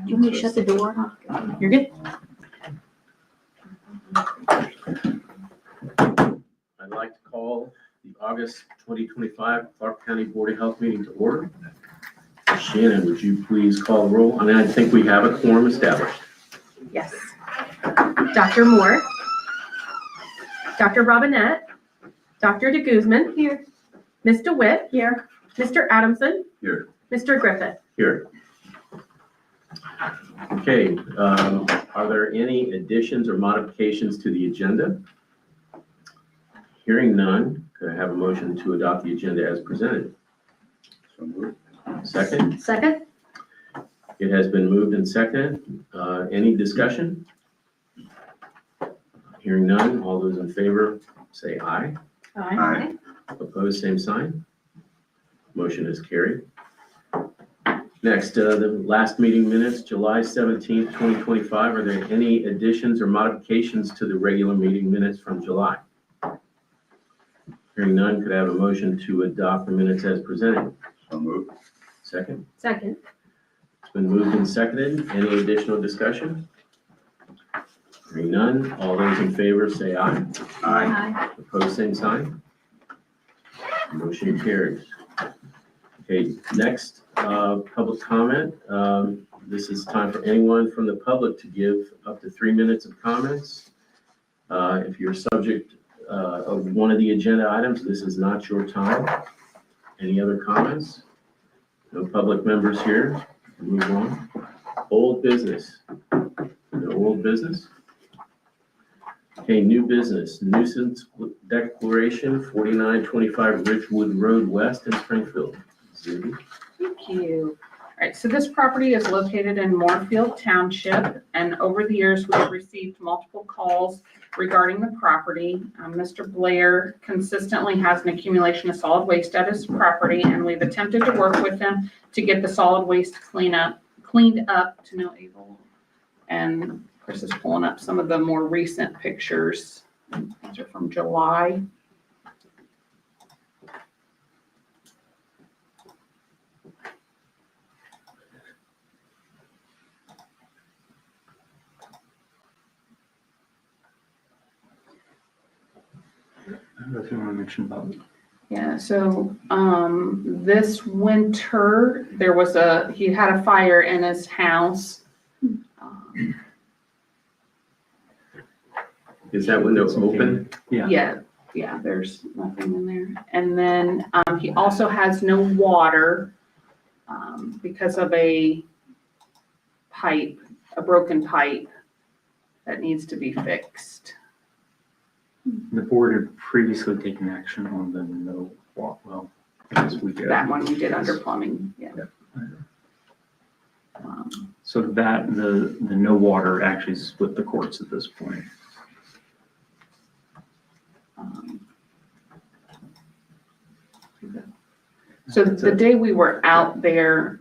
Do you want me to shut the door? You're good. I'd like to call the August 2025 Clark County Board of Health meeting to order. Shannon, would you please call the roll? I think we have a quorum established. Yes. Dr. Moore. Dr. Robinette. Dr. DeGuzman. Here. Ms. DeWitt. Here. Mr. Adamson. Here. Mr. Griffith. Here. Okay, are there any additions or modifications to the agenda? Hearing none, could I have a motion to adopt the agenda as presented? So moved. Second? Second? It has been moved and seconded. Any discussion? Hearing none, all those in favor say aye. Aye. Opposed, same sign. Motion is carried. Next, the last meeting minutes, July 17th, 2025. Are there any additions or modifications to the regular meeting minutes from July? Hearing none, could I have a motion to adopt the minutes as presented? So moved. Second? Second. It's been moved and seconded. Any additional discussion? Hearing none, all those in favor say aye. Aye. Opposed, same sign. Motion carries. Okay, next, public comment. This is time for anyone from the public to give up to 3 minutes of comments. If you're subject of one of the agenda items, this is not your time. Any other comments? No public members here. Move on. Old business. No old business. Okay, new business. Nuisance declaration, 4925 Ridgewood Road West in Springfield. Zuby? Thank you. All right, so this property is located in Moorfield Township, and over the years, we have received multiple calls regarding the property. Mr. Blair consistently has an accumulation of solid waste at his property, and we've attempted to work with him to get the solid waste cleaned up to no evil. And Chris is pulling up some of the more recent pictures. These are from July. I don't know if you want to mention about it. Yeah, so, this winter, he had a fire in his house. Is that window open? Yeah. Yeah, there's nothing in there. And then, he also has no water, because of a broken pipe that needs to be fixed. The board had previously taken action on the no walk well. This week. That one we did under plumbing, yeah. So that, the no water actually split the courts at this point. So the day we were out there,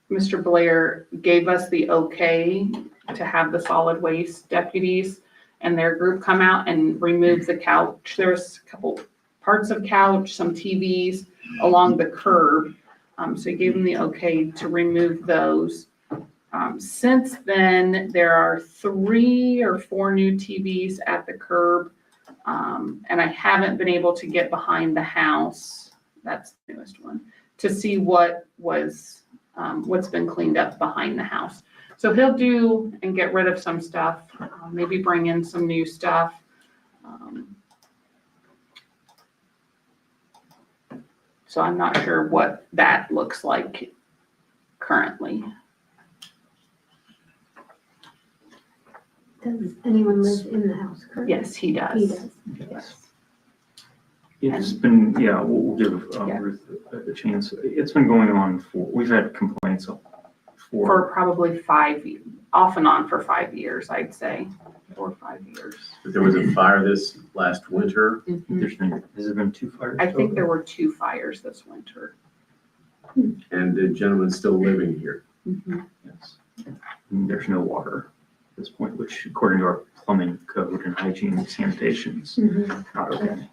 Mr. Blair gave us the okay to have the solid waste deputies and their group come out and remove the couch. There's a couple parts of couch, some TVs along the curb. So he gave them the okay to remove those. Since then, there are 3 or 4 new TVs at the curb. And I haven't been able to get behind the house, that's the newest one, to see what's been cleaned up behind the house. So he'll do and get rid of some stuff, maybe bring in some new stuff. So I'm not sure what that looks like currently. Does anyone live in the house currently? Yes, he does. He does. Yes. It's been, we'll give Yeah. Ruth a chance. It's been going on we've had complaints For probably 5 years, off and on for 5 years, I'd say, 4 or 5 years. But there was a fire this last winter. has there been 2 fires? I think there were 2 fires this winter. And the gentleman's still living here. Yes. And there's no water at this point, which according to our plumbing code and hygiene and sanitation is not okay.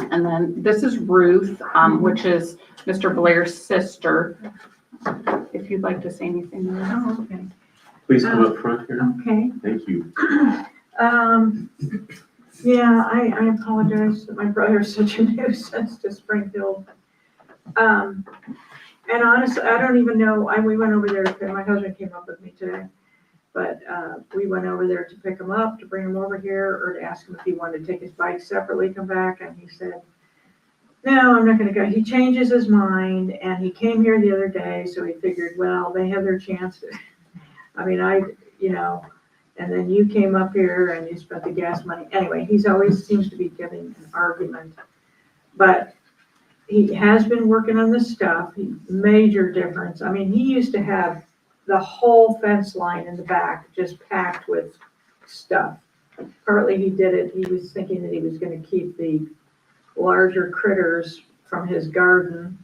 And then this is Ruth, which is Mr. Blair's sister. If you'd like to say anything. Ruth. Oh, okay. Please come up front here. Okay. Thank you. Yeah, I apologize that my brother's such a nuisance to Springfield. And honestly, I don't even know, we went over there, my husband came up with me today, but, we went over there to pick him up, to bring him over here, or to ask him if he wanted to take his bike separately, come back, and he said, no, I'm not gonna go. He changes his mind, and he came here the other day, so he figured, well, they have their chance. I mean, and then you came up here and you spent the gas money. Anyway, he's always seems to be giving an argument. But he has been working on this stuff, major difference. I mean, he used to have the whole fence line in the back just packed with stuff. Partly he did it, he was thinking that he was gonna keep the larger critters from his garden.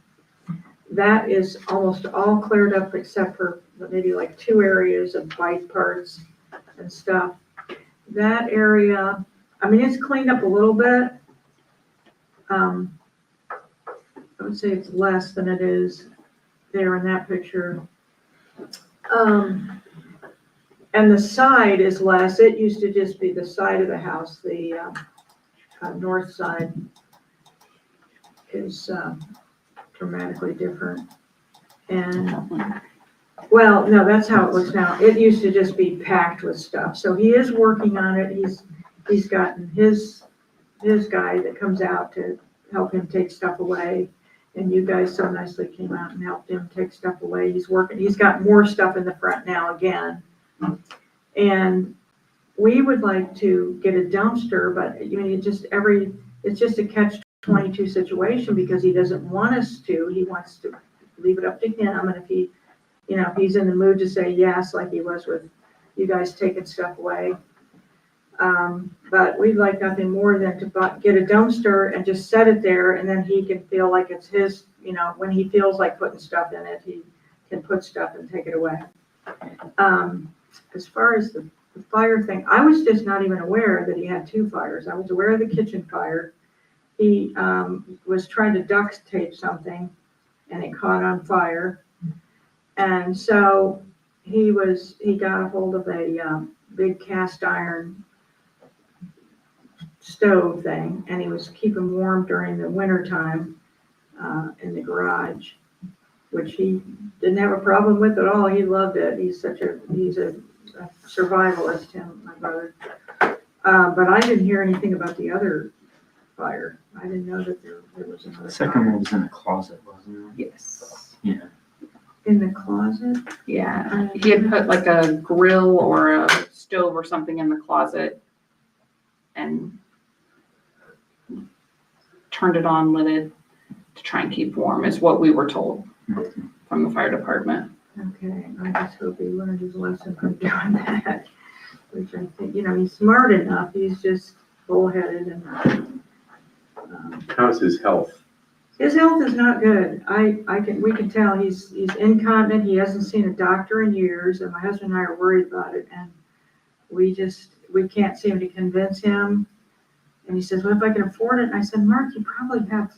That is almost all cleared up except for maybe like 2 areas of bike parts and stuff. That area, I mean, it's cleaned up a little bit. I would say it's less than it is there in that picture. And the side is less. It used to just be the side of the house, the north side is dramatically different. And well, no, that's how it looks now. It used to just be packed with stuff. So he is working on it. He's gotten his guy that comes out to help him take stuff away. And you guys so nicely came out and helped him take stuff away. He's working, he's got more stuff in the front now again. And we would like to get a dumpster, but I mean, it's just a catch-22 situation because he doesn't want us to. He wants to leave it up to him. And if if he's in the mood to say yes, like he was with you guys taking stuff away. But we'd like nothing more than to get a dumpster and just set it there, and then he can feel like it's his, when he feels like putting stuff in it, he can put stuff and take it away. As far as the fire thing, I was just not even aware that he had 2 fires. I was aware of the kitchen fire. He was trying to duct tape something and it caught on fire. And so he got a hold of a big cast iron stove thing, and he was keeping warm during the winter time in the garage, which he didn't have a problem with at all. He loved it. He's a survivalist, my brother. But I didn't hear anything about the other fire. I didn't know that there was another The second fire. one was in a closet, wasn't it? Yes. Yeah. In the closet? Yeah. He had put like a grill or a stove or something in the closet and turned it on, lit it to try and keep warm is what we were told from the fire department. Okay, I just hope he learned his lesson from doing that, which I think, he's smart enough, he's just bullheaded and, How's his health? his health is not good. We can tell he's incontinent, he hasn't seen a doctor in years, and my husband and I are worried about it, and we can't seem to convince him. And he says, well, if I can afford it, and I said, Mark, you probably have,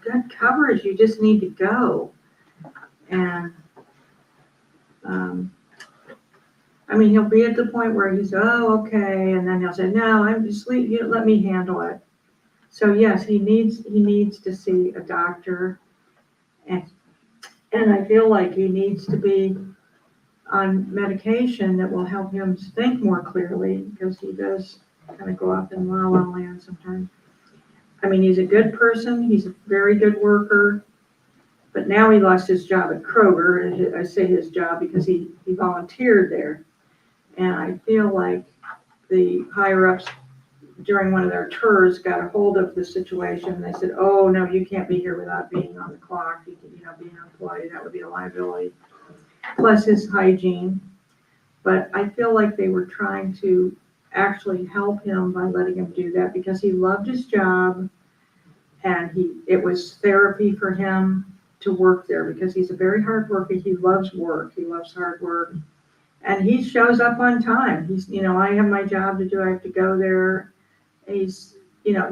good coverage, you just need to go. And, he'll be at the point where he's, oh, okay, and then he'll say, no, I'm just let me handle it. So yes, he needs to see a doctor, and I feel like he needs to be on medication that will help him think more clearly, because he does kind of go off in la la land sometimes. He's a good person, he's a very good worker, but now he lost his job at Kroger, and I say his job because he volunteered there. And I feel like the higher-ups during one of their tours got a hold of the situation, and they said, oh, no, you can't be here without being on the clock, being an employee, that would be a liability, plus his hygiene. But I feel like they were trying to actually help him by letting him do that because he loved his job, and it was therapy for him to work there because he's a very hard worker. He loves work. He loves hard work. And he shows up on time. I have my job to do. I have to go there. He's, you know,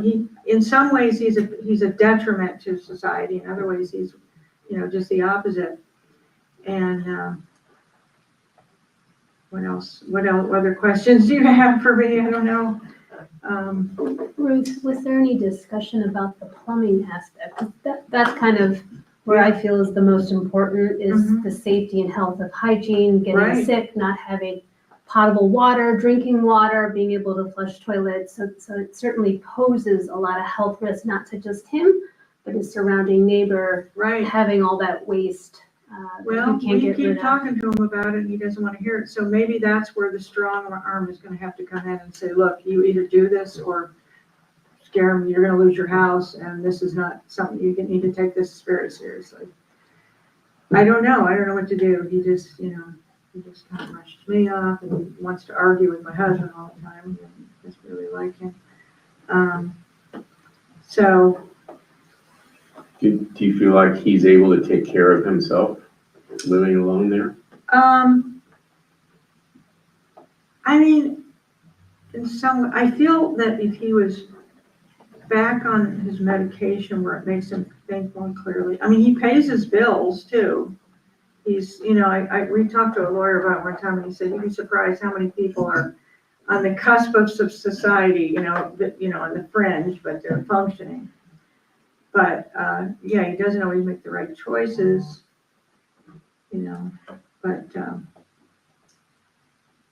in some ways, he's a detriment to society. In other ways, he's, you know, just the opposite. And, what else? What other questions do you have for me? I don't know. Ruth, was there any discussion about the plumbing aspect? 'Cause that's kind of where I feel is the most important, is Mhm. the safety and health of hygiene, getting Right. sick, not having potable water, drinking water, being able to flush toilets. So it certainly poses a lot of health risk, not to just him, but his surrounding neighbor, Right. having all that waste Well, that he can't we get rid keep of. talking to him about it and he doesn't want to hear it. So maybe that's where the strong arm is going to have to come in and say, look, you either do this or scare him, you're going to lose your house. And this is not something you need to take this very seriously. I don't know. I don't know what to do. He just, you know, he just kind of brushes me off and wants to argue with my husband all the time. I just really like him. So, Do you feel like he's able to take care of himself, living alone there? I mean, I feel that if he was back on his medication where it makes him think more clearly, I mean, he pays his bills too. He's, you know, we talked to a lawyer about it one time and he said, you'd be surprised how many people are on the cusp of society, you know, on the fringe, but they're functioning. But, yeah, he doesn't always make the right choices, you know, but,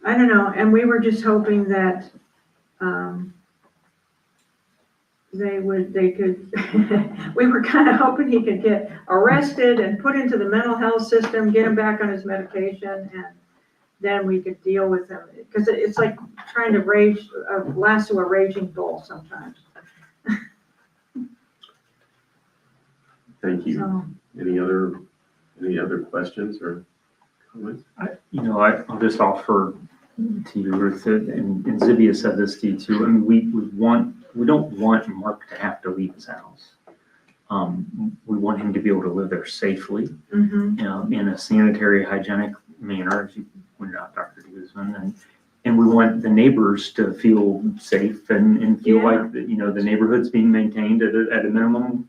I don't know. And we were just hoping that, they could, we were kind of hoping he could get arrested and put into the mental health system, get him back on his medication, and then we could deal with him. Because it's like trying to lasso a raging bull sometimes. Thank you. So, Any other questions or comments? I'll just offer to you, Ruth, and Zibia said this to you too. I mean, we don't want Mark to have to leave his house. We want him to be able to live there safely, mhm. in a sanitary, hygienic manner, as you pointed out, Dr. Guzman, and we want the neighbors to feel safe and feel Yeah. like the neighborhood's being maintained at a minimum,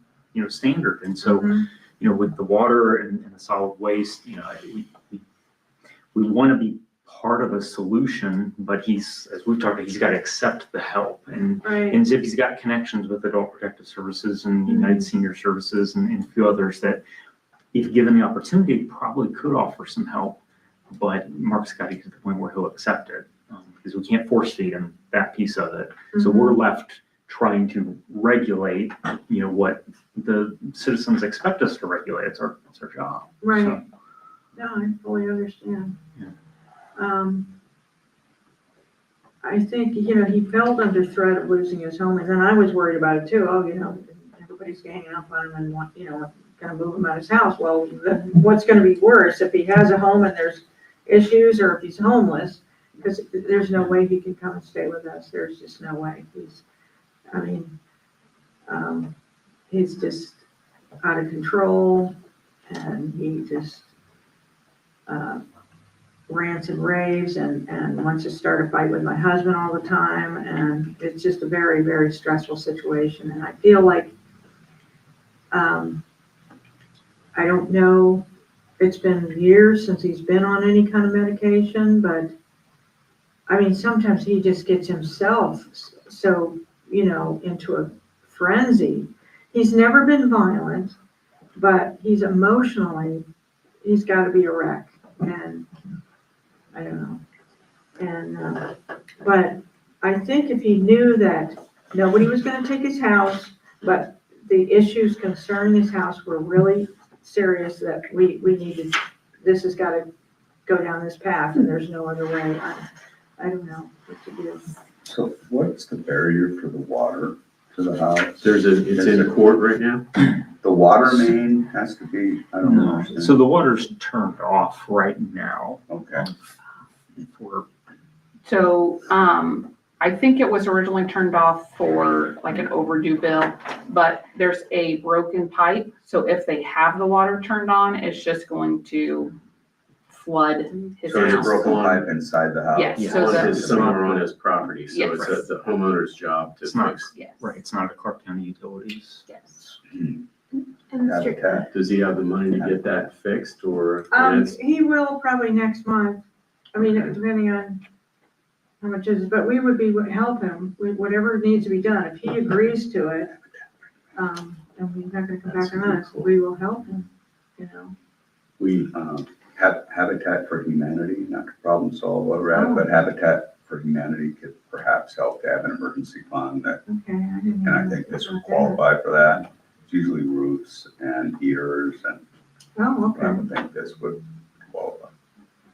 standard. And so, Mhm. with the water and the solid waste, we want to be part of a solution, but as we've talked about, he's got to accept the help. And Right. Zippy's got connections with Adult Protective Services and United Senior Services and a few others that, if given the opportunity, probably could offer some help. But Mark's got to get to the point where he'll accept it, because we can't force feed him that piece of it. So we're left trying to regulate, what the citizens expect us to regulate. It's our job. Right. So, No, I fully understand. Yeah. I think, he felt under threat of losing his home, and then I was worried about it too. Oh, everybody's ganging up on him and gonna move him out of his house. Well, what's gonna be worse, if he has a home and there's issues, or if he's homeless? Because there's no way he can come and stay with us. There's just no way. He's just out of control, and he just, rants and raves and wants to start a fight with my husband all the time. And it's just a very, very stressful situation. And I feel like, I don't know, it's been years since he's been on any kind of medication, but sometimes he just gets himself so, into a frenzy. He's never been violent, but he's got to be a wreck. And I don't know. And, but I think if he knew that nobody was going to take his house, but the issues concerning his house were really serious, that we needed, this has got to go down this path and there's no other way. I don't know what to do. So what's the barrier for the water to the house? It's in court right now? The water main has to be, I don't No. understand. So the water's turned off right now. Okay. So, I think it was originally turned off for like an overdue bill, but there's a broken pipe. So if they have the water turned on, it's just going to flood his So it's house. Broken on- pipe inside the house. Yes, Yeah. so On the, his, somewhere on his property, so Yes. it's the homeowner's job to It's not- fix. yes. Right, it's not a Clark County Utilities. Yes. And Mr. Habitat. Does he have the money to get that fixed, or? He will probably next month. I mean, depending on how much it is, but we would help him with whatever needs to be done. If he agrees to it, and he's not gonna come back on us, we will help him, you know. We, Habitat for Humanity, not to problem solve where we're at, but Habitat for Humanity could perhaps help to have an emergency fund that, Okay, I didn't and I know think this would about that. qualify for that. It's usually roofs and heaters, and Oh, I okay. would think this would qualify.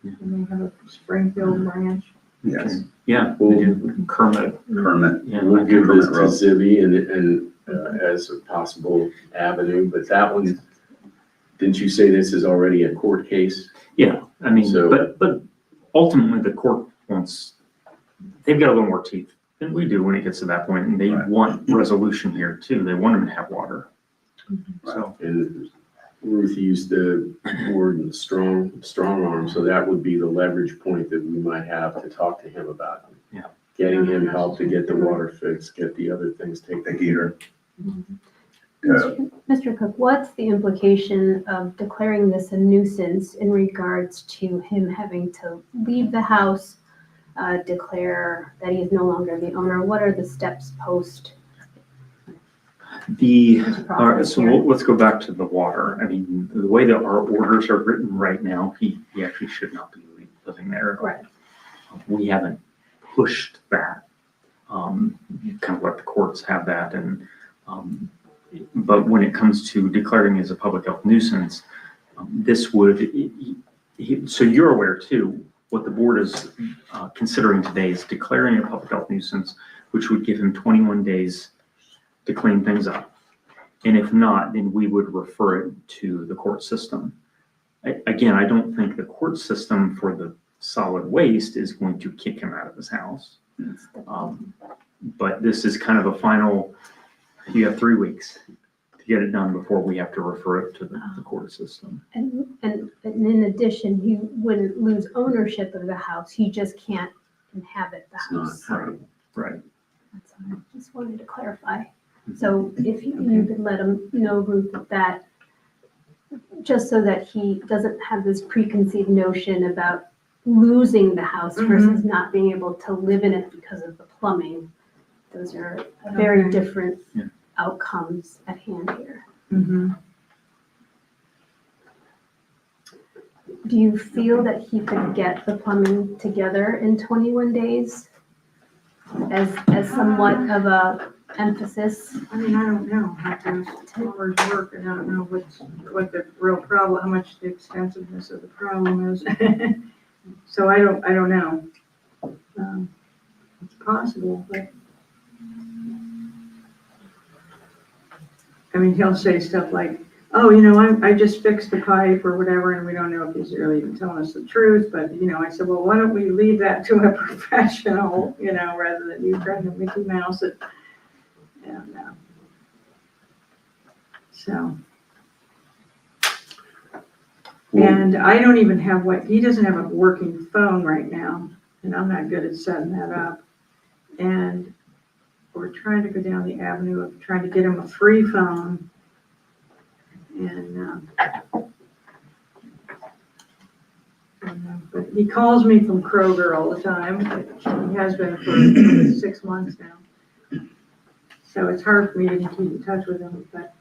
And they have a Springfield branch. Yes, Yeah, we do. Kermit. Kermit. Yeah, we'll give this to Road. Zibby and as a possible avenue, but that one, didn't you say this is already a court case? Yeah, I mean, So- but ultimately the court wants, they've got a little more teeth than we do when it gets to that point, and they Right. want resolution here too. They want them to have water. So, And Ruth used the word strong arm, so that would be the leverage point that we might have to talk to him about. Yeah. Getting him help to get the water fixed, get the other things taken. The heater. Mr. Cook, what's the implication of declaring this a nuisance in regards to him having to leave the house, declare that he is no longer the owner? What are the steps post? all right, so let's go back to the water. I mean, the way that our orders are written right now, he actually should not be living there. Right. We haven't pushed that. Kind of let the courts have that, and but when it comes to declaring as a public health nuisance, this would, so you're aware too, what the board is considering today is declaring a public health nuisance, which would give him 21 days to clean things up. And if not, then we would refer it to the court system. Again, I don't think the court system for the solid waste is going to kick him out of his house. But this is kind of a final, you have 3 weeks to get it done before we have to refer it to the court system. And in addition, he wouldn't lose ownership of the house, he just can't inhabit the It's not house. habitable. Right. That's all. I just wanted to clarify. So if you could let him know, Ruth, that, just so that he doesn't have this preconceived notion about losing the house versus not being able to live in it because of the plumbing. Those are very Okay. different Yeah. outcomes at hand here. Mm-hmm. Do you feel that he could get the plumbing together in 21 days? As somewhat of a emphasis? I mean, I don't know how those plumbers work, and I don't know what the real problem, how much the extensiveness of the problem is. So I don't know. It's possible, but. I mean, he'll say stuff like, oh, I just fixed the pipe or whatever, and we don't know if he's really even telling us the truth, but, I said, well, why don't we leave that to a professional, rather than you trying to Mickey Mouse it. And, so. And I don't even have he doesn't have a working phone right now, and I'm not good at setting that up. And we're trying to go down the avenue of trying to get him a free phone. And, but he calls me from Kroger all the time. He has been for 6 months now. So it's hard for me to keep in touch with him, but,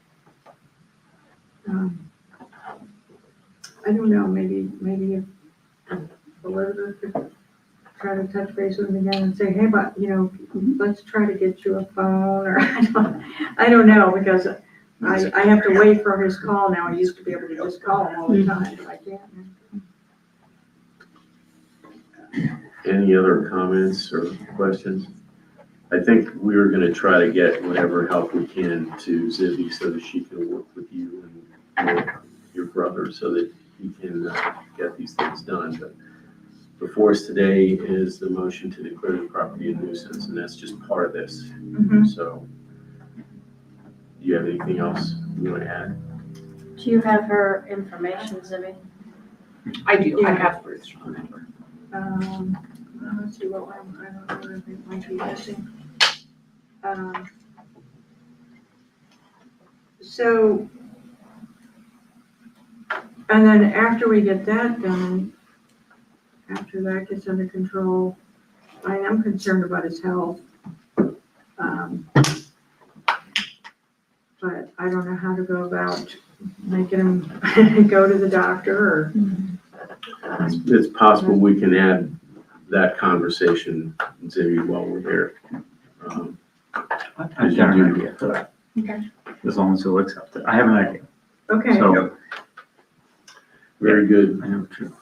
I don't know, maybe if Elizabeth could try to touch base with him again and say, hey, but, let's try to get you a phone, or I don't know, because I have to wait for his call now. I used to be able to just call him all the time, but I can't now. Any other comments or questions? I think we were gonna try to get whatever help we can to Zibby so that she can work with you and your brother so that he can get these things done. But before us today is the motion to declare the property a nuisance, and that's just part of this. So, do you have anything else you want to add? Do you have her information, Zibby? I do, I Yeah. have Bruce's phone number. Let's see what one, I don't know what I think might be missing. So, and then after we get that done, after that gets under control, I am concerned about his health. But I don't know how to go about making him go to the doctor or. It's possible we can add that conversation, Zibby, while we're here. I've got an idea for that. Okay. As long as he'll accept it. I have an idea. Okay, So, Very good. I know, too.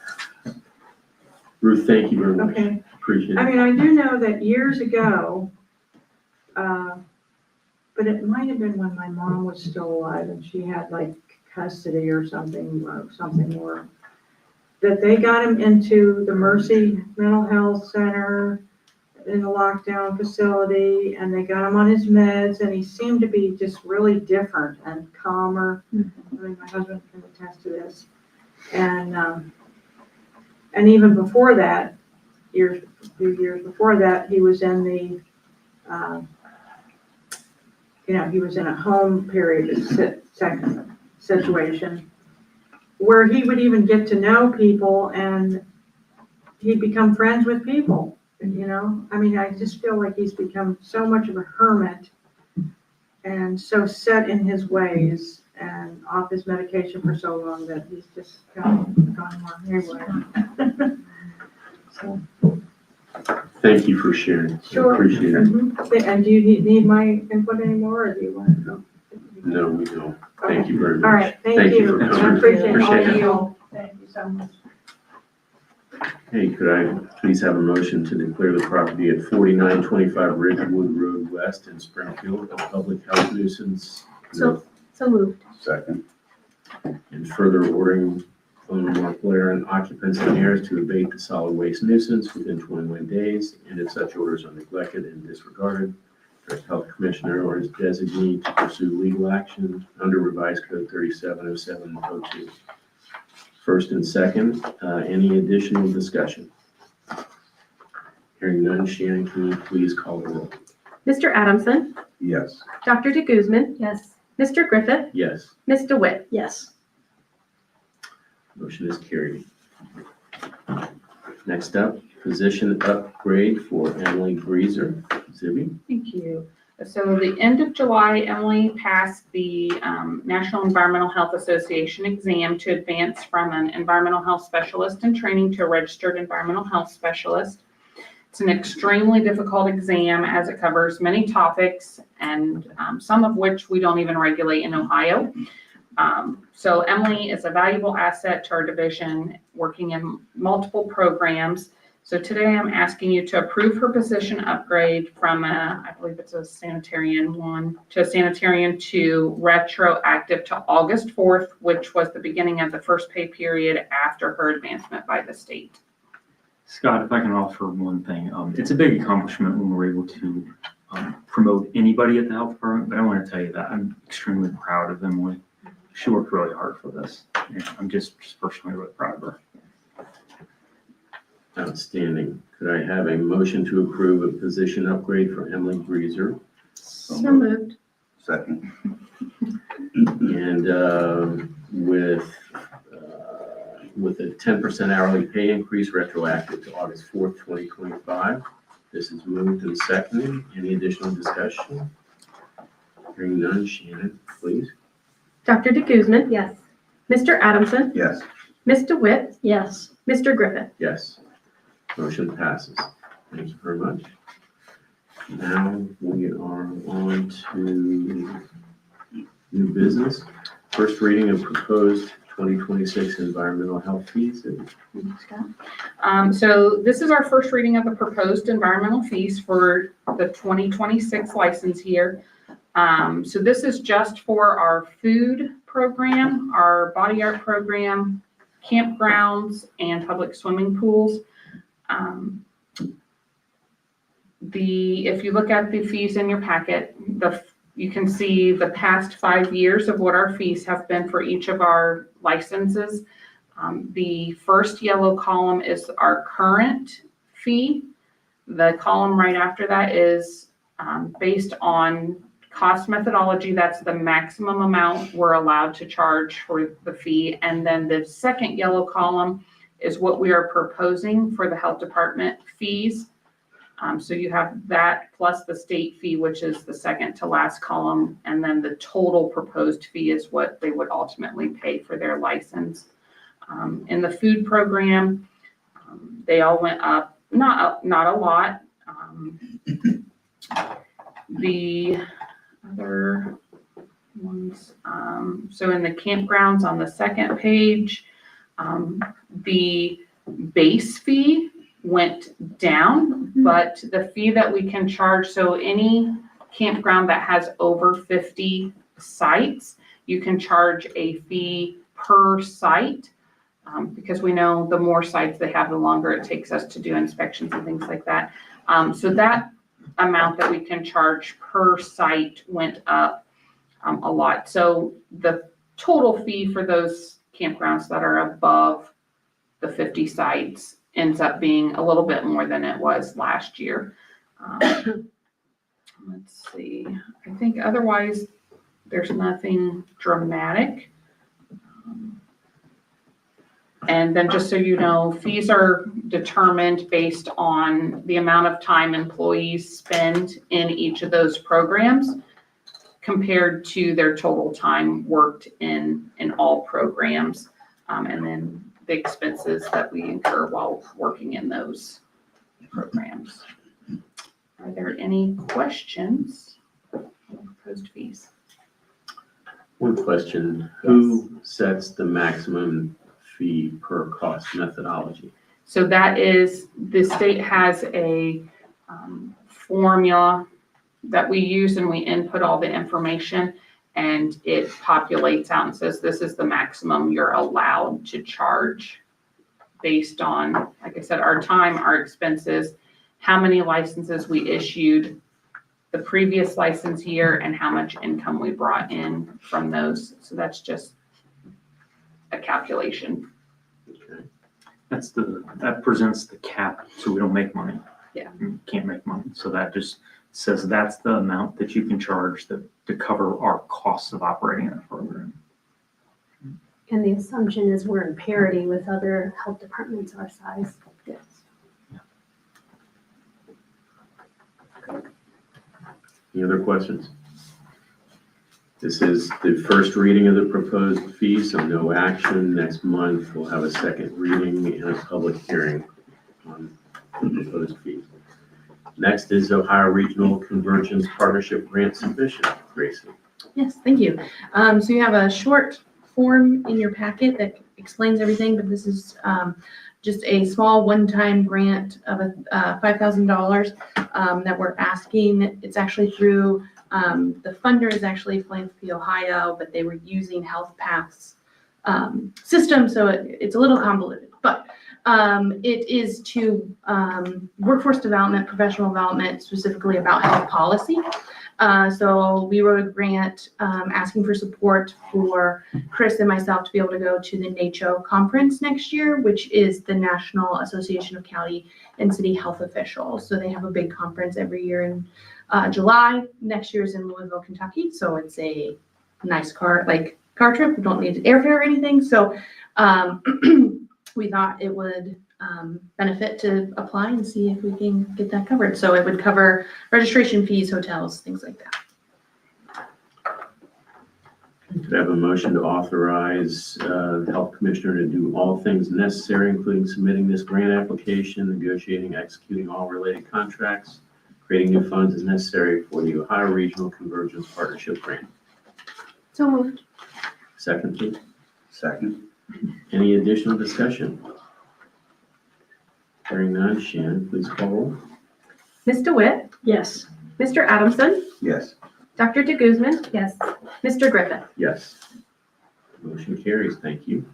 Ruth, thank you very much. okay. Appreciate I it. mean, I do know that years ago, but it might have been when my mom was still alive and she had like custody or something more, that they got him into the Mercy Mental Health Center in the lockdown facility, and they got him on his meds, and he seemed to be just really different and calmer. I mean, my husband can attest to this. And even before that, a few years before that, he was in the, he was in a home period situation where he would even get to know people and he'd become friends with people, I mean, I just feel like he's become so much of a hermit and so set in his ways and off his medication for so long that he's just gone more haywire. So, Thank you for sharing. Sure. Appreciate it. And do you need my input anymore, or do you want to go? No, we don't. Thank you very much. All right, thank Thank you you. for I coming. appreciate all Appreciate of it. you. Thank you so much. Hey, could I please have a motion to declare the property at 4925 Ridgewood Road West in Springfield a public health nuisance? So moved. Second. And further ordering Mark Blair and occupants and heirs to abate the solid waste nuisance within 21 days, and if such orders are neglected and disregarded, the health commissioner or his designee to pursue legal action under revised code 370702. First and second, any additional discussion? Hearing none, Shannon, can you please call the roll? Mr. Adamson, Yes. Dr. DeGuzman, Yes. Mr. Griffith, Yes, Ms. DeWitt. Yes. motion is carried. Next up, position upgrade for Emily Breezer. Zibby? Thank you. So the end of July, Emily passed the National Environmental Health Association exam to advance from an environmental health specialist in training to a registered environmental health specialist. It's an extremely difficult exam as it covers many topics and some of which we don't even regulate in Ohio. So Emily is a valuable asset to our division, working in multiple programs. So today I'm asking you to approve her position upgrade from I believe it's a sanitarian 1 to a sanitarian 2, retroactive to August 4th, which was the beginning of the first pay period after her advancement by the state. Scott, if I can offer one thing, it's a big accomplishment when we're able to promote anybody at the health department, but I want to tell you that I'm extremely proud of Emily. She worked really hard for this. And I'm just personally really proud of her. Outstanding. Could I have a motion to approve a position upgrade for Emily Breezer? So moved. Second. And with a 10% hourly pay increase retroactive to August 4th, 2025. This is moved and seconded. Any additional discussion? Hearing none, Shannon, please. Dr. DeGuzman, Yes. Mr. Adamson, Yes. Ms. DeWitt, Yes. Mr. Griffith. Yes. Motion passes. Thank you very much. Now we are on to new business. First reading of proposed 2026 environmental health fees. So this is our first reading of the proposed environmental fees for the 2026 license year. So this is just for our food program, our body art program, campgrounds, and public swimming pools. If you look at the fees in your packet, you can see the past 5 years of what our fees have been for each of our licenses. The first yellow column is our current fee. The column right after that is based on cost methodology. That's the maximum amount we're allowed to charge for the fee. And then the second yellow column is what we are proposing for the health department fees. So you have that plus the state fee, which is the second to last column. And then the total proposed fee is what they would ultimately pay for their license. In the food program, they all went up, not a lot. The other ones, so in the campgrounds on the second page, the base fee went down, but the fee that we can charge, so any campground that has over 50 sites, you can charge a fee per site. Because we know the more sites they have, the longer it takes us to do inspections and things like that. So that amount that we can charge per site went up a lot. So the total fee for those campgrounds that are above the 50 sites ends up being a little bit more than it was last year. Let's see, I think otherwise there's nothing dramatic. And then just so you know, fees are determined based on the amount of time employees spend in each of those programs compared to their total time worked in all programs. And then the expenses that we incur while working in those programs. Are there any questions on proposed fees? One question, who sets the maximum fee per cost methodology? So that is, the state has a formula that we use and we input all the information and it populates out and says, this is the maximum you're allowed to charge based on, like I said, our time, our expenses, how many licenses we issued the previous license year and how much income we brought in from those. So that's just a calculation. Okay. That presents the cap, so we don't make money. Yeah. We can't make money. So that just says that's the amount that you can charge to cover our costs of operating that program. And the assumption is we're in parity with other health departments our size. Yes. Any other questions? This is the first reading of the proposed fee, so no action. Next month, we'll have a second reading and a public hearing on the proposed fee. Next is Ohio Regional Convergence Partnership Grant Submission. Gracie. Yes, thank you. So you have a short form in your packet that explains everything, but this is just a small one-time grant of $5,000 that we're asking. It's actually through, the funder is actually Philanthropy Ohio, but they were using Health Path's system, so it's a little convoluted. But it is to workforce development, professional development, specifically about health policy. So we wrote a grant asking for support for Chris and myself to be able to go to the NACHO conference next year, which is the National Association of County and City Health Officials. So they have a big conference every year in July. Next year is in Louisville, Kentucky. So it's a nice car trip. We don't need airfare or anything. So we thought it would benefit to apply and see if we can get that covered. So it would cover registration fees, hotels, things like that. Could I have a motion to authorize the health commissioner to do all things necessary, including submitting this grant application, negotiating, executing all related contracts, creating new funds as necessary for the Ohio Regional Convergence Partnership Grant? So moved. Second, please. Second? Any additional discussion? Hearing none, Shannon, please call roll. Ms. DeWitt, Yes. Mr. Adamson, Yes. Dr. DeGuzman, Yes. Mr. Griffith. Yes. Motion carries, thank you.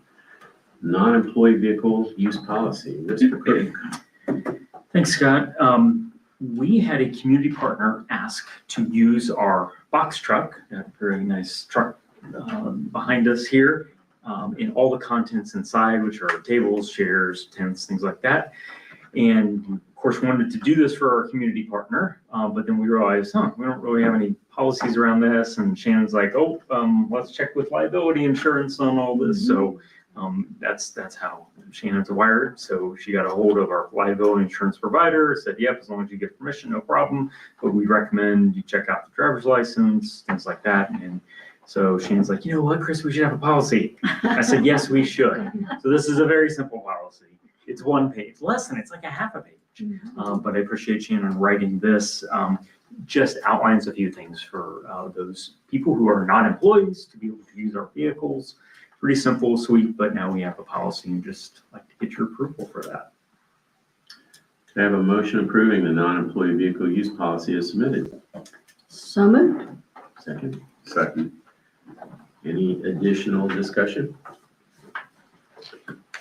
Non-employee vehicle use policy, Mr. Cook. Thanks, Scott. We had a community partner ask to use our box truck, that very nice truck behind us here, and all the contents inside, which are tables, chairs, tents, things like that. And of course, wanted to do this for our community partner, but then we realized, we don't really have any policies around this. And Shannon's like, let's check with liability insurance on all this. So that's how Shannon's wired. So she got a hold of our liability insurance provider, said, yep, as long as you get permission, no problem. But we recommend you check out the driver's license, things like that. And so Shannon's like, you know what, Chris, we should have a policy. I said, yes, we should. So this is a very simple policy. It's one page, less than, it's like a half a page. But I appreciate Shannon writing this. Just outlines a few things for those people who are not employees to be able to use our vehicles. Pretty simple, sweet, but now we have a policy and just like to get your approval for that. Can I have a motion approving the non-employee vehicle use policy as submitted? So moved. Second, Second. any additional discussion?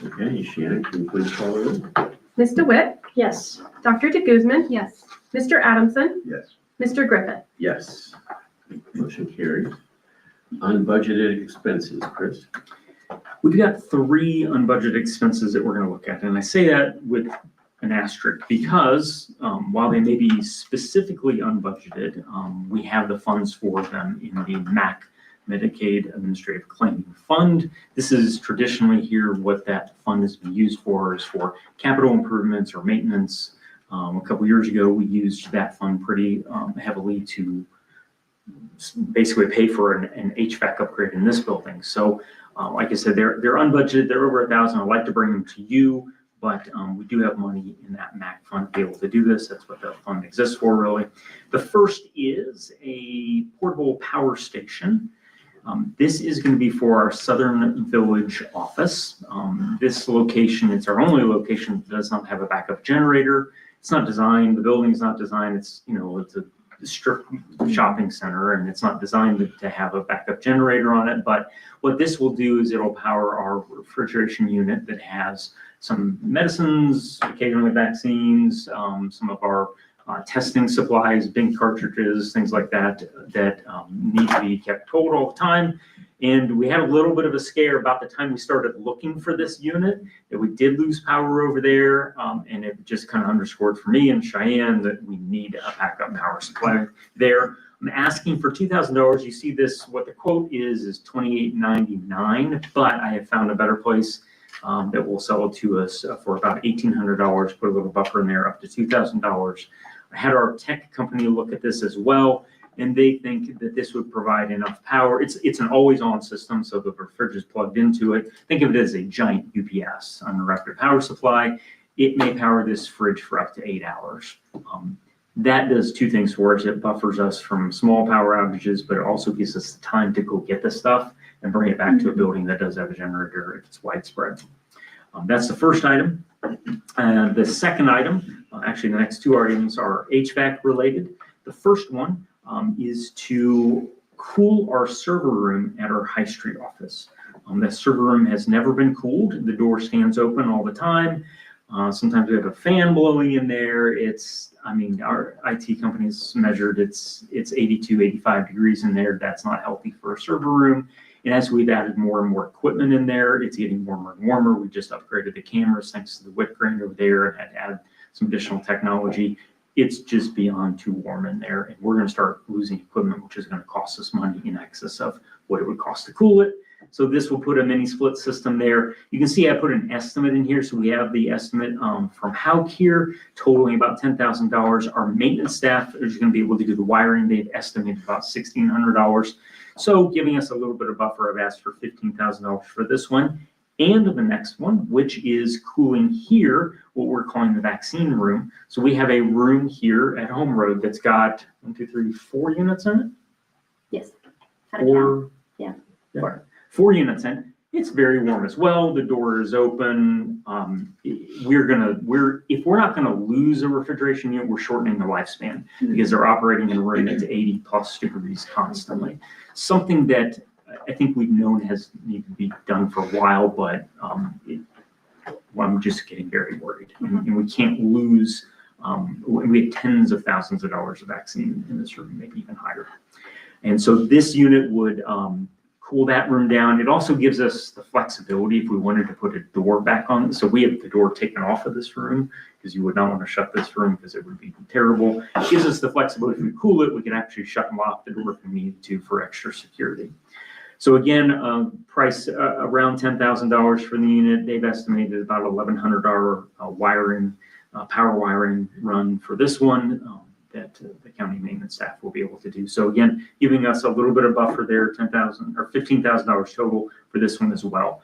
Okay, Shannon, can you please call the roll? Ms. DeWitt, Yes. Dr. DeGuzman, Yes. Mr. Adamson, Yes. Mr. Griffith. Yes. Motion carries. Unbudgeted expenses, Chris? We've got 3 unbudgeted expenses that we're going to look at. And I say that with an asterisk because while they may be specifically unbudgeted, we have the funds for them in the MAC, Medicaid Administrative Claiming Fund. This is traditionally here what that fund has been used for is for capital improvements or maintenance. A couple years ago, we used that fund pretty heavily to basically pay for an HVAC upgrade in this building. So like I said, they're unbudgeted, they're over $1,000. I'd like to bring them to you, but we do have money in that MAC fund to be able to do this. That's what the fund exists for, really. The first is a portable power station. This is going to be for our Southern Village office. This location, it's our only location that does not have a backup generator. It's not designed, the building is not designed, it's a strip shopping center and it's not designed to have a backup generator on it. But what this will do is it'll power our refrigeration unit that has some medicines, occasionally vaccines, some of our testing supplies, bin cartridges, things like that, that need to be kept cold all the time. And we had a little bit of a scare about the time we started looking for this unit, that we did lose power over there. And it just kind of underscored for me and Cheyenne that we need a backup power supply there. I'm asking for $2,000. You see this, what the quote is $28.99, but I have found a better place that will sell it to us for about $1,800, put a little buffer in there, up to $2,000. I had our tech company look at this as well, and they think that this would provide enough power. It's an always-on system, so the fridge is plugged into it. Think of it as a giant UPS, uninterrupted power supply. It may power this fridge for up to 8 hours. That does 2 things for us. It buffers us from small power outages, but it also gives us the time to go get the stuff and bring it back to a building that does have a generator if it's widespread. That's the first item. The second item, actually the next 2 items are HVAC related. The first one is to cool our server room at our High Street office. That server room has never been cooled. The door stands open all the time. Sometimes we have a fan blowing in there. Our IT company's measured it's 82, 85 degrees in there. That's not healthy for a server room. And as we've added more and more equipment in there, it's getting warmer and warmer. We just upgraded the cameras thanks to the whip grain over there and had to add some additional technology. It's just beyond too warm in there. And we're going to start losing equipment, which is going to cost us money in excess of what it would cost to cool it. So this will put a mini split system there. You can see I put an estimate in here. So we have the estimate from Hauk here, totaling about $10,000. Our maintenance staff is going to be able to do the wiring. They've estimated about $1,600. So giving us a little bit of buffer, I've asked for $15,000 for this one. And the next one, which is cooling here, what we're calling the vaccine room. So we have a room here at Home Road that's got 4 units in it. Yes. Had a count. Yeah. 4 units in. It's very warm as well. The door is open. If we're not gonna lose a refrigeration unit, we're shortening the lifespan because they're operating in a room that's 80+ degrees constantly. Something that I think we've known has needed to be done for a while, but I'm just getting very worried. And we can't lose, we have tens of thousands of dollars of vaccine in this room, maybe even higher. And so this unit would cool that room down. It also gives us the flexibility if we wanted to put a door back on. So we have the door taken off of this room because you would not want to shut this room because it would be terrible. It gives us the flexibility. If we cool it, we can actually shut and lock the door if we need to for extra security. So again, price around $10,000 for the unit. They've estimated about $1,100 wiring, power wiring run for this one. That the county maintenance staff will be able to do. So again, giving us a little bit of buffer there, $10,000 or $15,000 total for this one as well.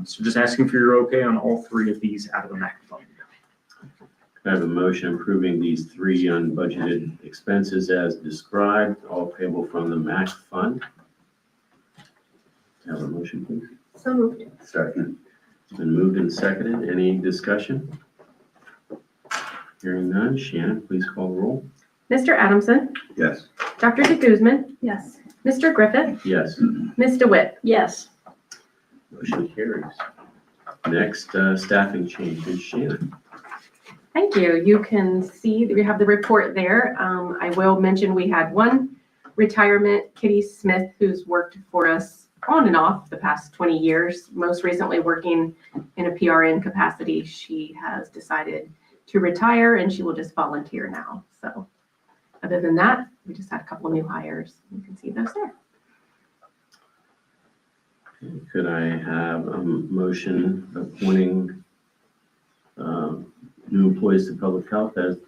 So just asking for your okay on all three of these out of the MAC fund. I have a motion approving these three unbudgeted expenses as described, all payable from the MAC fund. Have a motion, please. So moved. Second. It's been moved and seconded. Any discussion? Hearing none. Shannon, please call the roll. Mr. Adamson, Yes. Dr. DeGuzman, Yes. Mr. Griffith, Yes. Ms. DeWitt. Yes. Motion carries. Next, staffing changes. Shannon. Thank you. You can see that we have the report there. I will mention we had one retirement, Kitty Smith, who's worked for us on and off the past 20 years, most recently working in a PRN capacity. She has decided to retire and she will just volunteer now. So other than that, we just had a couple of new hires. You can see those there. Could I have a motion appointing new employees to public health as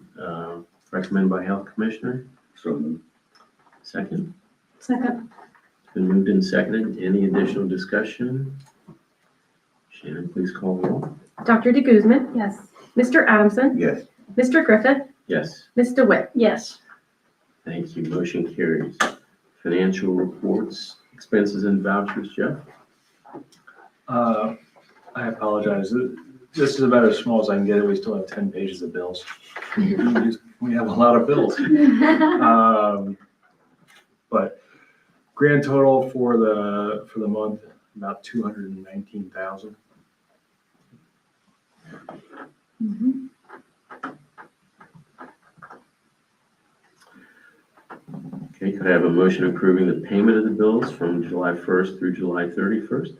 recommended by Health Commissioner? So moved. Second. Second. It's been moved and seconded. Any additional discussion? Shannon, please call the roll. Dr. DeGuzman, Yes. Mr. Adamson, Yes. Mr. Griffith, Yes. Ms. DeWitt. Yes. Thank you. Motion carries. Financial reports, expenses and vouchers, Jeff? I apologize. This is about as small as I can get it. We still have 10 pages of bills. We have a lot of bills. But grand total for the month, about 219,000. Okay, could I have a motion approving the payment of the bills from July 1st through July 31st?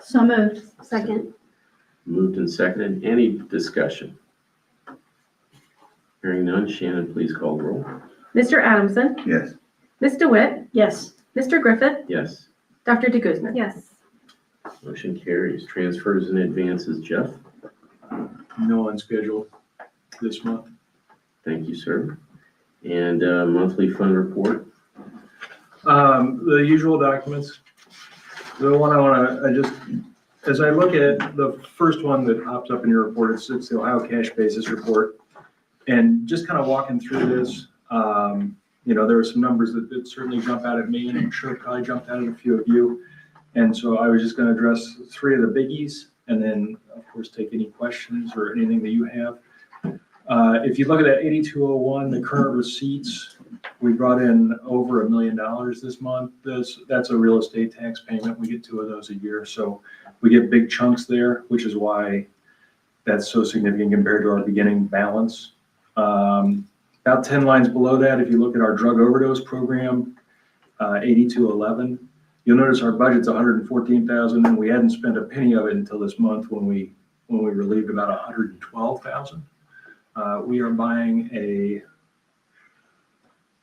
So moved. Second. Moved and seconded. Any discussion? Hearing none. Shannon, please call the roll. Mr. Adamson, Yes. Ms. DeWitt, Yes. Mr. Griffith, Yes. Dr. DeGuzman. Yes. Motion carries. Transfers and advances, Jeff? No unscheduled this month. Thank you, sir. And monthly fund report? The usual documents. The one I just, as I look at the first one that pops up in your report, it's the Ohio Cash Basis Report. And just kind of walking through this, there are some numbers that certainly jump out at me, and I'm sure probably jumped out at a few of you. And so I was just going to address three of the biggies, and then, of course, take any questions or anything that you have. If you look at that 8201, the current receipts, we brought in over $1 million this month. That's a real estate tax payment. We get 2 of those a year. So we get big chunks there, which is why that's so significant compared to our beginning balance. About 10 lines below that, if you look at our drug overdose program, 8211, you'll notice our budget's 114,000, and we hadn't spent a penny of it until this month when we relieved about 112,000. We are buying a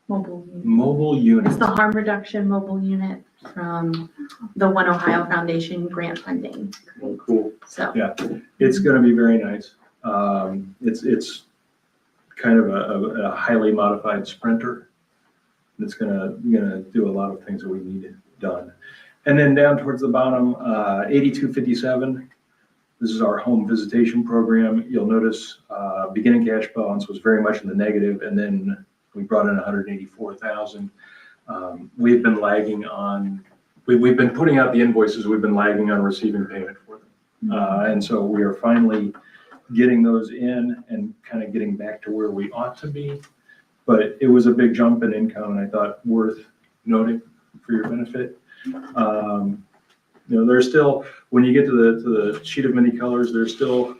mobile unit. It's the harm reduction mobile unit from the One Ohio Foundation grant funding. Oh, cool. So Yeah, it's going to be very nice. It's kind of a highly modified Sprinter. It's gonna do a lot of things that we need done. And then down towards the bottom, 8257. This is our home visitation program. You'll notice beginning cash balance was very much in the negative, and then we brought in 184,000. We've been lagging on. We've been putting out the invoices. We've been lagging on receiving payment for them, and so we are finally getting those in and kind of getting back to where we ought to be. But it was a big jump in income, and I thought worth noting for your benefit. There's still, when you get to the sheet of many colors, there's still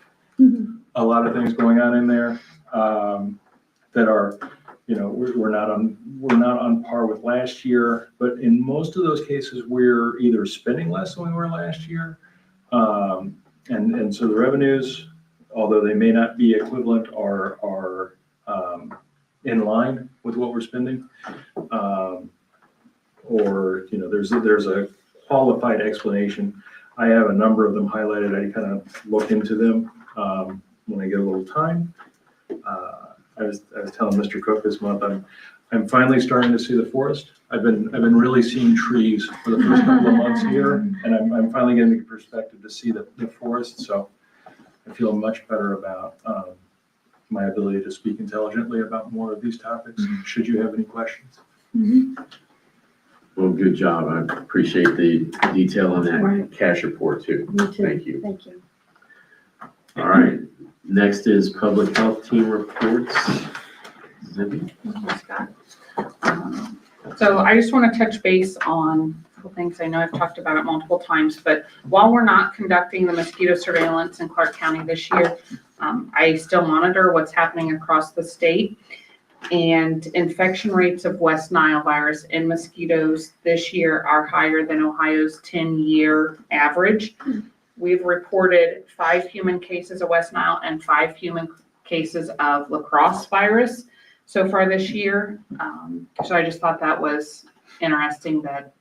a lot of things going on in there that are we're not on par with last year, but in most of those cases, we're either spending less than we were last year. And so the revenues, although they may not be equivalent, are in line with what we're spending. Or, there's a qualified explanation. I have a number of them highlighted. I kind of look into them when I get a little time. I was telling Mr. Cook this month, I'm finally starting to see the forest. I've been really seeing trees for the first couple of months here, and I'm finally getting the perspective to see the forest. So I feel much better about my ability to speak intelligently about more of these topics. Should you have any questions? Well, good job. I appreciate the detail on that Right. cash report too. Me too. Thank you. Thank you. All right, next is public health team reports. Zibby? So I just want to touch base on a couple things. I know I've talked about it multiple times, but while we're not conducting the mosquito surveillance in Clark County this year, I still monitor what's happening across the state. And infection rates of West Nile virus in mosquitoes this year are higher than Ohio's 10-year average. We've reported 5 human cases of West Nile and 5 human cases of La Crosse virus so far this year. So I just thought that was interesting that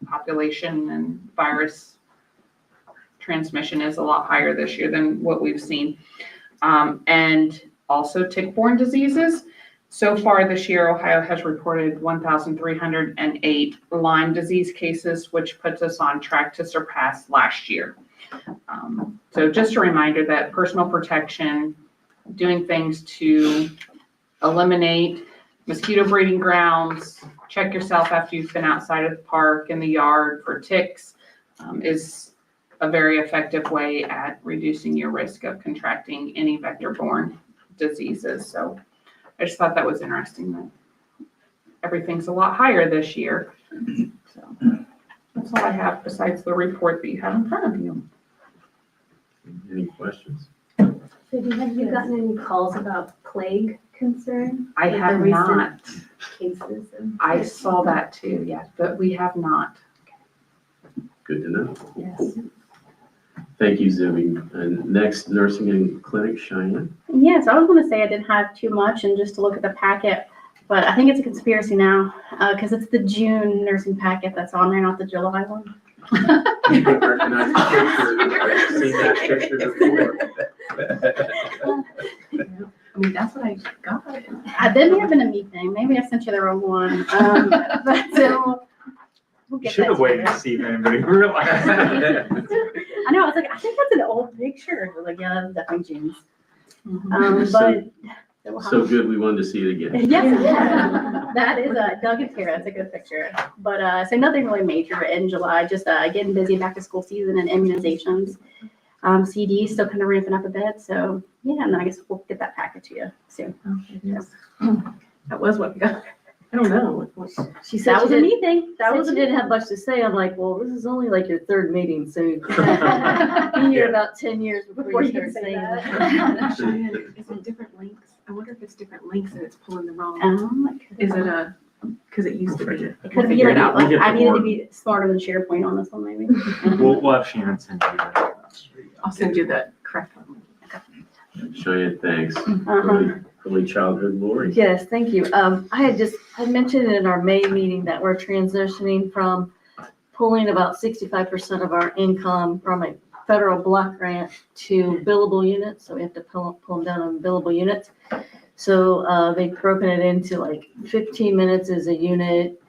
population and virus transmission is a lot higher this year than what we've seen. And also tick-borne diseases. So far this year, Ohio has reported 1,308 Lyme disease cases, which puts us on track to surpass last year. So just a reminder that personal protection, doing things to eliminate mosquito breeding grounds, check yourself after you've been outside of the park, in the yard for ticks, is a very effective way at reducing your risk of contracting any vector-borne diseases. So I just thought that was interesting that everything's a lot higher this year. So that's all I have besides the report that you have in front of you. Any questions? Vivi, have you gotten any calls about plague concern? I With the have recent not. Cases of. I saw that too, yes, but we have not. Good to know. Yes. Thank you, Zibby. And next, nursing and clinic, Cheyenne. Yes, I was going to say I didn't have too much and just to look at the packet, but I think it's a conspiracy now because it's the June nursing packet that's on there, not the July one. You don't recognize the picture. I've seen that picture before. I mean, that's what I got. That may have been a me thing. Maybe I sent you the wrong one. But we'll get Should that have to waited you. to see if anybody realized. I know. I was like, I think that's an old picture. I was like, yeah, that's definitely June's. So- But So good, we wanted to see it again. yes, that is Doug and Tara. That's a good picture. But so nothing really major in July. Just getting busy back to school season and immunizations. CD still kind of ramping up a bit. So yeah, and then I guess we'll get that packet to you soon. That was what we got. I don't know. She said that was a me thing. That Said was, she didn't have much to say. I'm like, well, this is only like your 3rd meeting, so you've been Yeah. here about 10 years before you can start say saying that. that. Cheyenne, is it different links? I wonder if it's different links and it's pulling the wrong. Is Is it because it used to be? It could be Figure like, it out. We'll get I the needed to board. be smarter than SharePoint on this one, maybe. We'll have Shannon send you that. I'll send you the correct one. Cheyenne, thanks. Uh-huh. Early childhood, Lori. Yes, thank you. I mentioned in our May meeting that we're transitioning from pulling about 65% of our income from a federal block grant to billable units. So we have to pull them down on billable units. So they've broken it into like 15 minutes is a unit,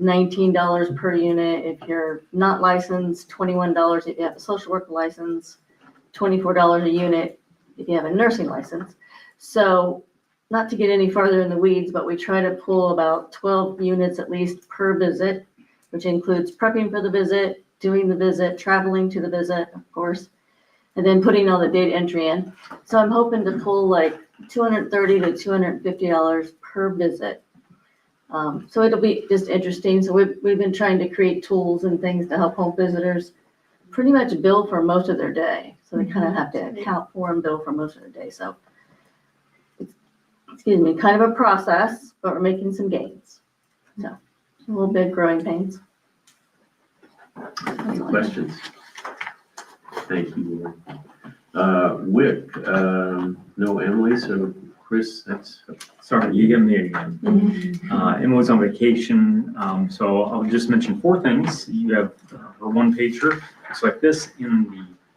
$19 per unit. If you're not licensed, $21 if you have a social worker license, $24 a unit if you have a nursing license. So not to get any farther in the weeds, but we try to pull about 12 units at least per visit, which includes prepping for the visit, doing the visit, traveling to the visit, of course, and then putting all the data entry in. So I'm hoping to pull like $230 to $250 per visit. So it'll be just interesting. So we've been trying to create tools and things to help home visitors pretty much bill for most of their day. So they kind of have to account for and bill for most of their day. So kind of a process, but we're making some gains. So, a little bit growing pains. Any questions? Thank you, Lauren. Wick, no Emily, so Chris, that's, Sorry, you get me again. Emily's on vacation, so I'll just mention 4 things. You have her one pager, looks like this in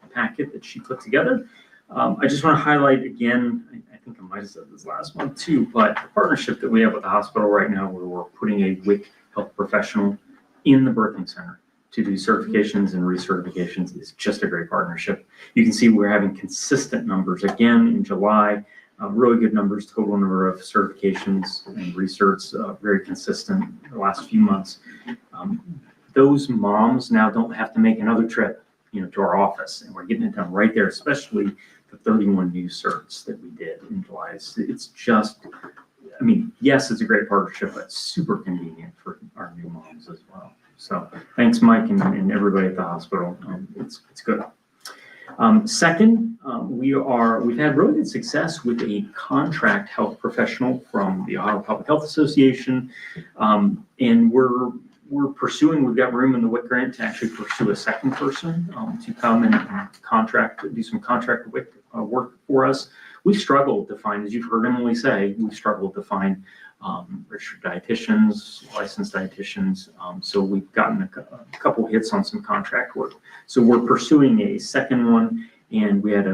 the packet that she put together. I just want to highlight again, I think I might have said this last month too, but the partnership that we have with the hospital right now, where we're putting a WIC health professional in the birthing center to do certifications and recertifications is just a great partnership. You can see we're having consistent numbers again in July. Really good numbers, total number of certifications and recerts, very consistent the last few months. Those moms now don't have to make another trip, to our office, and we're getting it done right there, especially the 31 new certs that we did in July. It's just, yes, it's a great partnership, but super convenient for our new moms as well. So thanks, Mike, and everybody at the hospital. It's good. Second, we've had really good success with a contract health professional from the Ohio Public Health Association, and we're pursuing. We've got room in the WIC grant to actually pursue a second person to come and do some contract WIC work for us. We've struggled to find, as you've heard Emily say, registered dietitians, licensed dietitians. So we've gotten a couple hits on some contract work. So we're pursuing a second one, and we had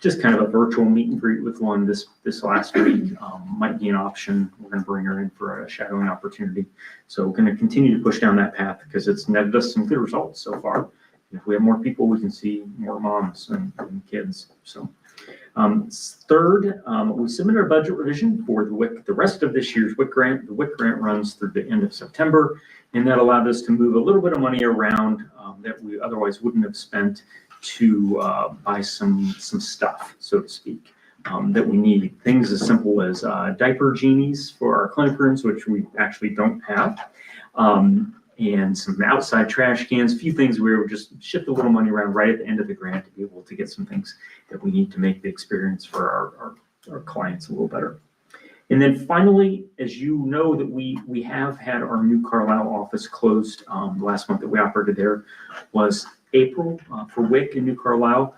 just kind of a virtual meet and greet with one this last week. Might be an option. We're going to bring her in for a shadowing opportunity. So we're going to continue to push down that path because it's netted us some good results so far. If we have more people, we can see more moms and kids. So third, we submitted our budget revision for the rest of this year's WIC grant. The WIC grant runs through the end of September, and that allowed us to move a little bit of money around that we otherwise wouldn't have spent to buy some stuff, so to speak, that we need. Things as simple as diaper genies for our clinic rooms, which we actually don't have, and some outside trash cans, a few things we were just shift a little money around right at the end of the grant to be able to get some things that we need to make the experience for our clients a little better. And then finally, as you know, that we have had our new Carlisle office closed. The last month that we operated there was April for WIC in New Carlisle.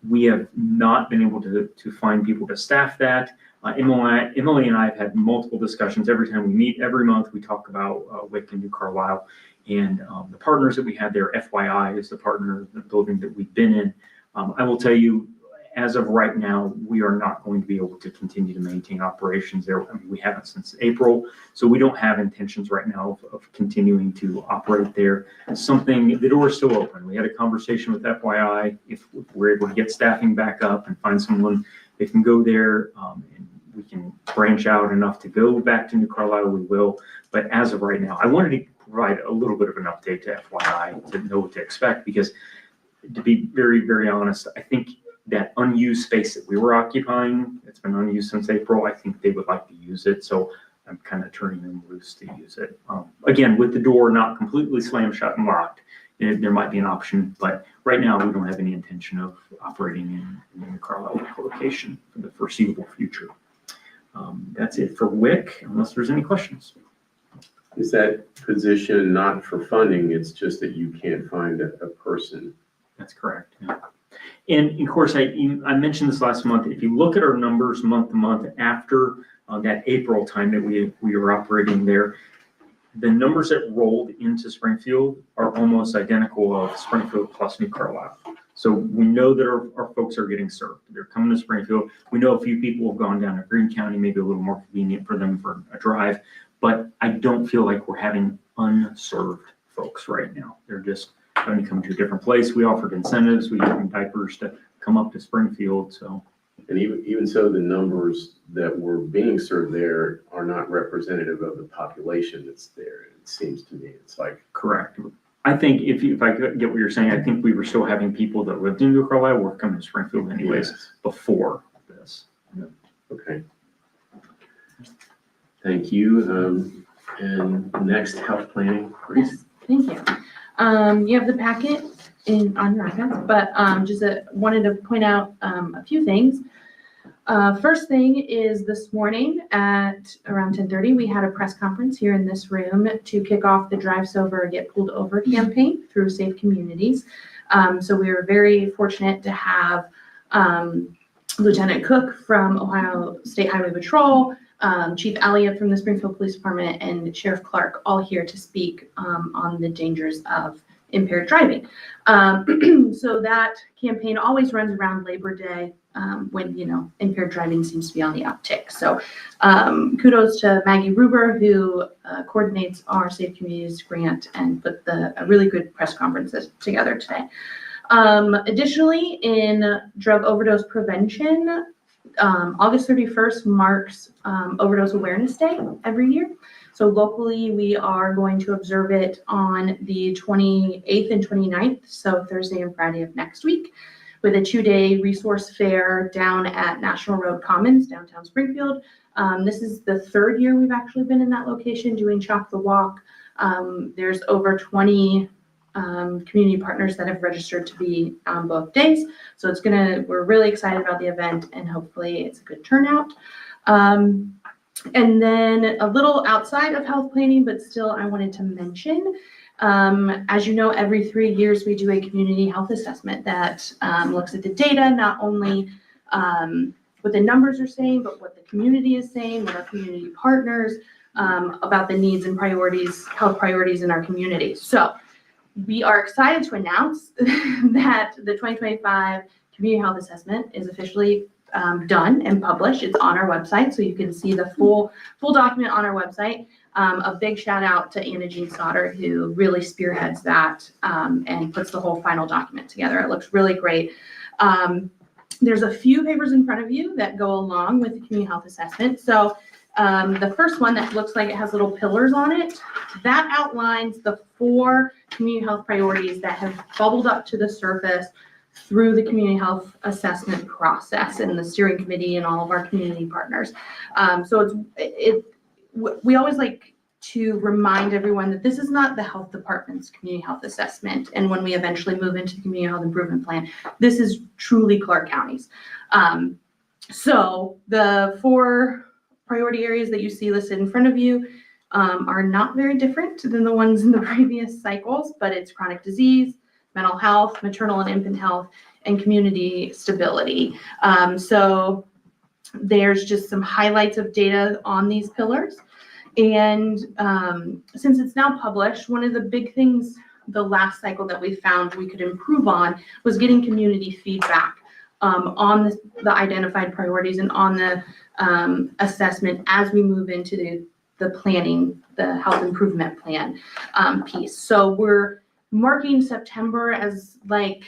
We have not been able to find people to staff that. Emily and I have had multiple discussions. Every time we meet, every month, we talk about WIC in New Carlisle. And the partners that we had there, FYI is the partner, the building that we've been in. I will tell you, as of right now, we are not going to be able to continue to maintain operations there. We haven't since April, so we don't have intentions right now of continuing to operate there. The door is still open. We had a conversation with FYI. If we're able to get staffing back up and find someone that can go there, and we can branch out enough to go back to New Carlisle, we will. But as of right now, I wanted to provide a little bit of an update to FYI to know what to expect, because to be very, very honest, I think that unused space that we were occupying, it's been unused since April. I think they would like to use it. So I'm kind of turning them loose to use it. Again, with the door not completely slammed shut and locked, there might be an option, but right now we don't have any intention of operating in the Carlisle location for the foreseeable future. That's it for WIC, unless there's any questions. is that position not for funding? It's just that you can't find a person. That's correct. Yeah. And of course, I mentioned this last month. If you look at our numbers month to month after that April time that we were operating there, the numbers that rolled into Springfield are almost identical of Springfield plus New Carlisle. So we know that our folks are getting served. They're coming to Springfield. We know a few people have gone down to Greene County, maybe a little more convenient for them for a drive, but I don't feel like we're having unserved folks right now. They're just going to come to a different place. We offered incentives. We gave them diapers to come up to Springfield. So, And even so, the numbers that were being served there are not representative of the population that's there. It seems to me, it's like. Correct. I think if I get what you're saying, I think we were still having people that lived in New Carlisle were coming to Springfield anyways before this. Okay. Thank you. And next, health planning, Grace. Yes, thank you. You have the packet on your iPad, but just wanted to point out a few things. First thing is this morning at around 10:30, we had a press conference here in this room to kick off the Drive Sober, Get Pulled Over campaign through Safe Communities. So we were very fortunate to have Lieutenant Cook from Ohio State Highway Patrol, Chief Elliott from the Springfield Police Department, and Sheriff Clark all here to speak on the dangers of impaired driving. So that campaign always runs around Labor Day when, impaired driving seems to be on the uptick. So kudos to Maggie Ruber, who coordinates our Safe Communities grant and put a really good press conferences together today. Additionally, in drug overdose prevention, August 31st marks Overdose Awareness Day every year. So locally, we are going to observe it on the 28th and 29th, so Thursday and Friday of next week, with a 2-day resource fair down at National Road Commons, downtown Springfield. This is the 3rd year we've actually been in that location doing Chalk the Walk. There's over 20 community partners that have registered to be on both days. So we're really excited about the event, and hopefully it's a good turnout. And then a little outside of health planning, but still I wanted to mention, as you know, every 3 years we do a community health assessment that looks at the data, not only what the numbers are saying, but what the community is saying, what our community partners, about the needs and priorities, health priorities in our community. So we are excited to announce that the 2025 Community Health Assessment is officially done and published. It's on our website, so you can see the full document on our website. A big shout out to Anna Jean Sauter, who really spearheads that and puts the whole final document together. It looks really great. There's a few papers in front of you that go along with the Community Health Assessment. So the first one that looks like it has little pillars on it, that outlines the 4 community health priorities that have bubbled up to the surface through the community health assessment process and the steering committee and all of our community partners. So we always like to remind everyone that this is not the health department's community health assessment. And when we eventually move into the community health improvement plan, this is truly Clark County's. So the 4 priority areas that you see listed in front of you are not very different than the ones in the previous cycles, but it's chronic disease, mental health, maternal and infant health, and community stability. So there's just some highlights of data on these pillars. And since it's now published, one of the big things the last cycle that we found we could improve on was getting community feedback on the identified priorities and on the assessment as we move into the planning, the health improvement plan piece. So we're marking September as like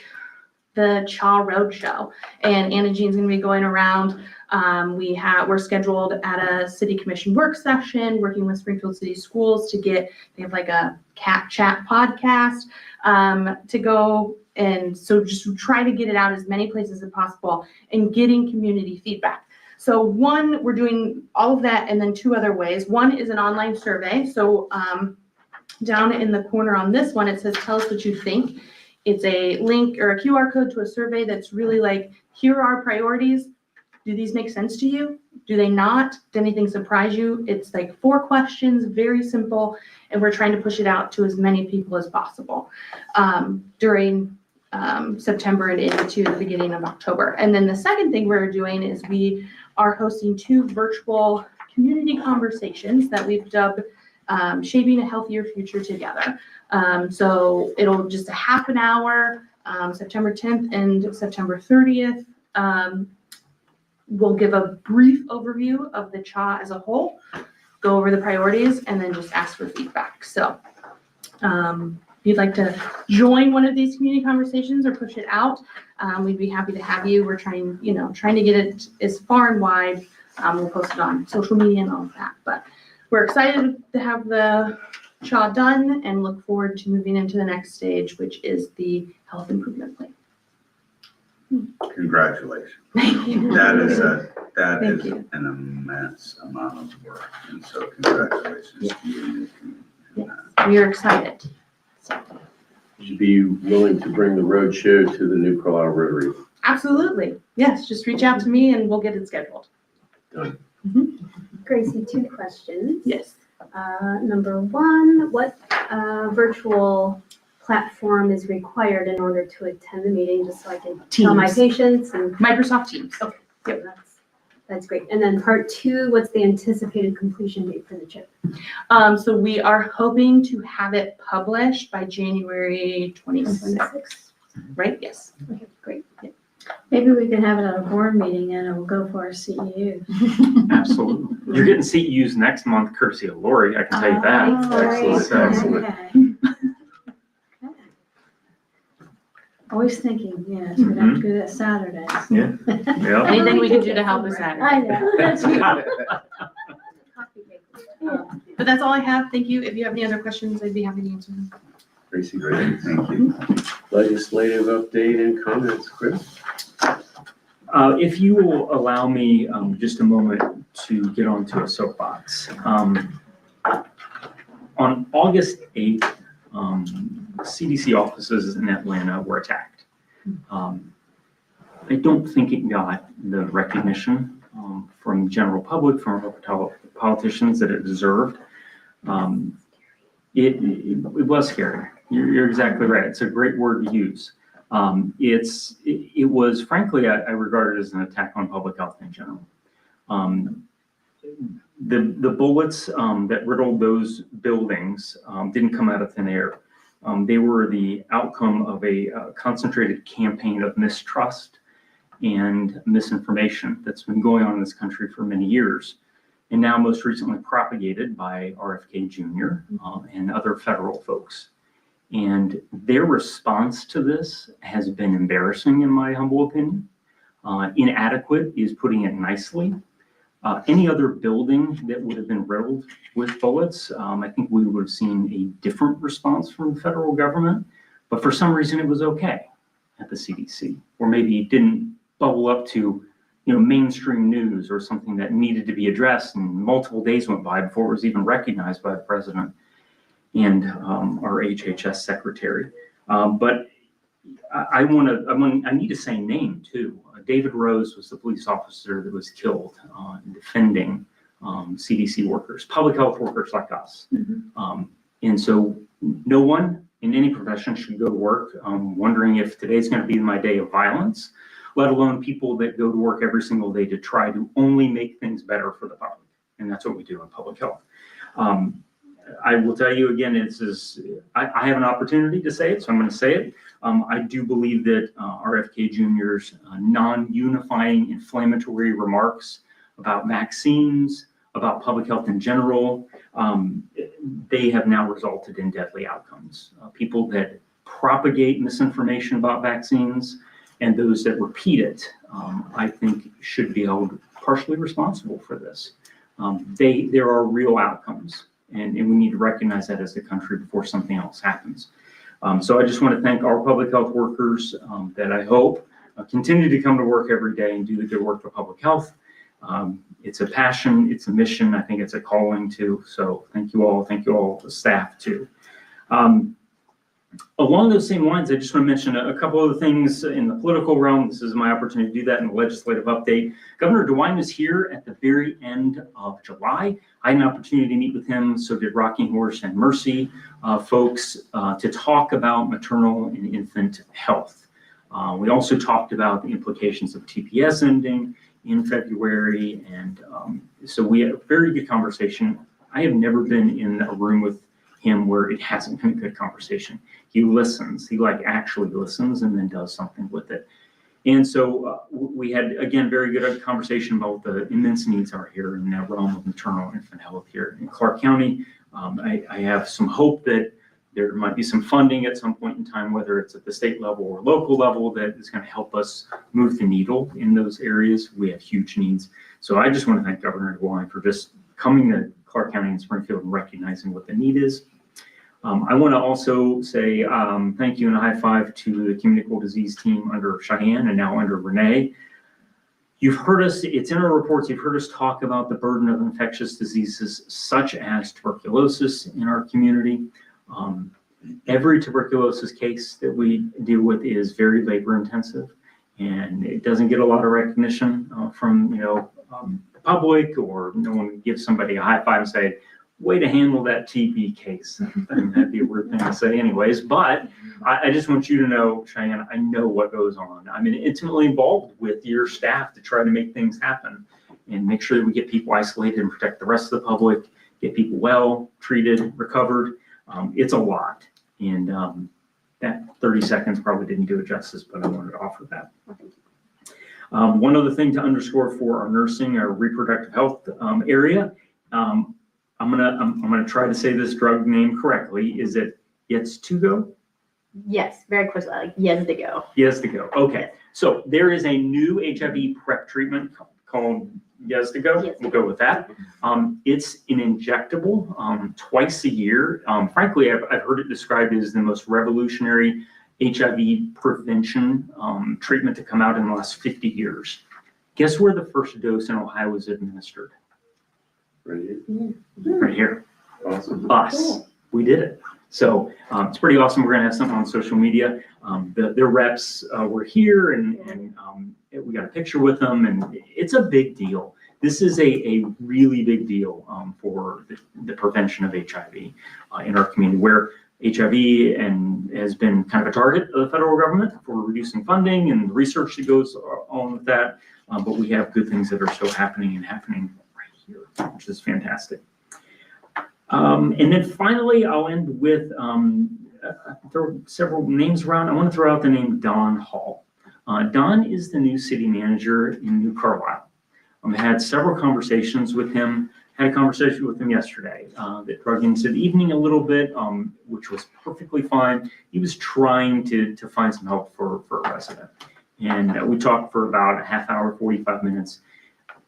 the CHA Roadshow, and Anna Jean's gonna be going around. We're scheduled at a city commission work session, working with Springfield City Schools they have like a cat chat podcast to go. And so just try to get it out as many places as possible and getting community feedback. So one, we're doing all of that, and then 2 other ways. One is an online survey. So down in the corner on this one, it says, tell us what you think. It's a link or a QR code to a survey that's really like, here are our priorities. Do these make sense to you? Do they not? Did anything surprise you? It's like 4 questions, very simple, and we're trying to push it out to as many people as possible during September and into the beginning of October. And then the second thing we're doing is we are hosting 2 virtual community conversations that we've dubbed Shaping a Healthier Future Together. So it'll just a half an hour, September 10th and September 30th. We'll give a brief overview of the CHA as a whole, go over the priorities, and then just ask for feedback. So if you'd like to join one of these community conversations or push it out, we'd be happy to have you. We're trying to get it as far and wide. We'll post it on social media and all of that. But we're excited to have the CHA done and look forward to moving into the next stage, which is the health improvement plan. Congratulations. Thank you. That is Thank you. an immense amount of work, and so congratulations to you. We are excited. Would you be willing to bring the road show to the New Carlisle Rotary? Absolutely. Yes, just reach out to me and we'll get it scheduled. Gracie, 2 questions. Yes. Number 1, what virtual platform is required in order to attend the meeting, just so I can tell my Teams. patients and Microsoft Teams. Yep, that's great. And then part 2, what's the anticipated completion date for the chip? So we are hoping to have it published by January 26th, 26. right? Yes. Okay, great. Maybe we can have it at a board meeting and it will go for our CEU. Absolutely. You're getting CEUs next month courtesy of Lori, I can tell you that. Excellent. Okay. Always thinking, yes, we'd have to do that Saturdays. Yeah. Anything we can do to help us out. I know, that's good. Coffee maker. But that's all I have. Thank you. If you have any other questions, I'd be happy to answer them. Tracy, great, thank you. Legislative update and comments, Chris? If you will allow me just a moment to get onto a soapbox. On August 8th, CDC offices in Atlanta were attacked. I don't think it got the recognition from the general public, from our politicians that it deserved. It was scary. You're exactly right. It's a great word to use. It was, frankly, I regard it as an attack on public health in general. The bullets that riddled those buildings didn't come out of thin air. They were the outcome of a concentrated campaign of mistrust and misinformation that's been going on in this country for many years, and now most recently propagated by RFK Jr. And other federal folks. And their response to this has been embarrassing, in my humble opinion. Inadequate is putting it nicely. Any other building that would have been riddled with bullets, I think we would have seen a different response from the federal government. But for some reason, it was okay at the CDC, or maybe it didn't bubble up to, mainstream news or something that needed to be addressed. And multiple days went by before it was even recognized by the president and our HHS secretary. But I need to say name too. David Rose was the police officer that was killed defending CDC workers, public health workers like us. And so no one in any profession should go to work wondering if today's going to be my day of violence, let alone people that go to work every single day to try to only make things better for the public. And that's what we do in public health. I will tell you again, I have an opportunity to say it, so I'm going to say it. I do believe that RFK Jr.'s non-unifying inflammatory remarks about vaccines, about public health in general, they have now resulted in deadly outcomes. People that propagate misinformation about vaccines and those that repeat it, I think should be held partially responsible for this. There are real outcomes. And we need to recognize that as a country before something else happens. So I just want to thank our public health workers that I hope continue to come to work every day and do the good work for public health. It's a passion, it's a mission, I think it's a calling too. So thank you all, the staff too. Along those same lines, I just want to mention a couple of things in the political realm. This is my opportunity to do that in the legislative update. Governor DeWine is here at the very end of July. I had an opportunity to meet with him, so did Rocking Horse and Mercy folks, to talk about maternal and infant health. We also talked about the implications of TPS ending in February, and so we had a very good conversation. I have never been in a room with him where it hasn't been a good conversation. He listens, he actually listens and then does something with it. And so we had, again, very good conversation about the immense needs are here in the realm of maternal and infant health here in Clark County. I have some hope that there might be some funding at some point in time, whether it's at the state level or local level, that is going to help us move the needle in those areas. We have huge needs. So I just want to thank Governor DeWine for just coming to Clark County and Springfield and recognizing what the need is. I want to also say thank you and a high five to the communicable disease team under Cheyenne and now under Renee. You've heard us, it's in our reports, you've heard us talk about the burden of infectious diseases such as tuberculosis in our community. Every tuberculosis case that we deal with is very labor intensive, And it doesn't get a lot of recognition from, the public, or no one gives somebody a high five and say, way to handle that TB case. I mean, that'd be a weird thing to say anyways, but I just want you to know, Cheyenne, I know what goes on. I'm intimately involved with your staff to try to make things happen and make sure that we get people isolated and protect the rest of the public, get people well, treated, recovered. It's a lot. And that 30 seconds probably didn't do it justice, but I wanted to offer that. One other thing to underscore for our nursing, our reproductive health area, I'm gonna try to say this drug name correctly. Is it Yeztugo? Yes, very close, like Yezdigo. Yezdigo. Okay. So there is a new HIV PrEP treatment called Yezdigo. Yes. We'll go with that. It's an injectable twice a year. Frankly, I've heard it described as the most revolutionary HIV prevention treatment to come out in the last 50 years. Guess where the first dose in Ohio was administered? Right here. Right here. Awesome. Us. We did it. So it's pretty awesome. We're gonna have something on social media. Their reps were here and we got a picture with them, and it's a big deal. This is a really big deal for the prevention of HIV in our community, where HIV and has been kind of a target of the federal government for reducing funding and research that goes on with that. But we have good things that are still happening right here, which is fantastic. And then finally, I'll end with throw several names around. I want to throw out the name Don Hall. Don is the new city manager in New Carlisle. I had several conversations with him. Had a conversation with him yesterday that drug into the evening a little bit, which was perfectly fine. He was trying to find some help for a resident. And we talked for about a half hour, 45 minutes.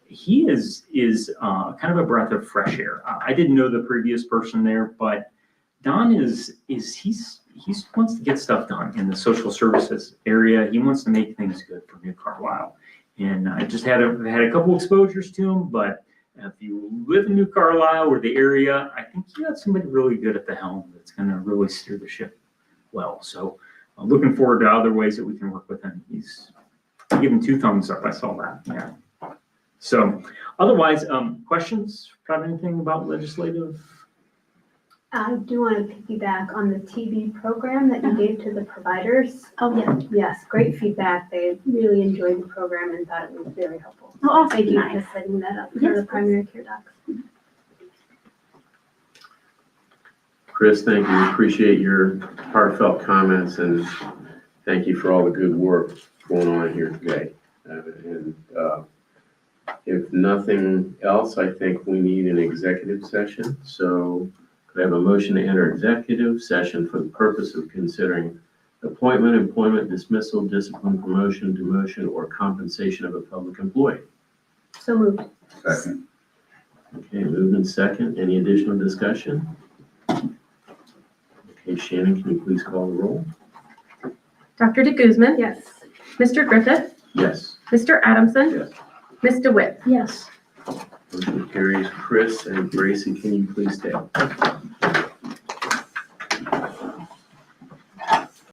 He is kind of a breath of fresh air. I didn't know the previous person there, but Don he wants to get stuff done in the social services area. He wants to make things good for New Carlisle. And I just had a couple exposures to him, but if you live in New Carlisle or the area, I think you got somebody really good at the helm that's going to really steer the ship well. So I'm looking forward to other ways that we can work with him. He's given 2 thumbs up. I saw that. Yeah. So otherwise, questions about anything about legislative? I do want to piggyback on the TB program that you gave to the providers. Oh, yeah. Yes, great feedback. They really enjoyed the program and thought it was very helpful. Oh, awesome. Thank you Nice. for setting that up for Yes, the primary care docs. Chris, thank you. Appreciate your heartfelt comments, and thank you for all the good work going on here today. If nothing else, I think we need an executive session. So could I have a motion to enter executive session for the purpose of considering appointment, employment, dismissal, discipline, promotion, demotion, or compensation of a public employee? So moved. Second. Okay, moved in second. Any additional discussion? Okay, Shannon, can you please call the roll? Dr. DeGuzman? Yes. Mr. Griffith? Yes. Mr. Adamson? Yes. Ms. DeWitt? Yes. Motion carries. Chris and Gracie, can you please stay?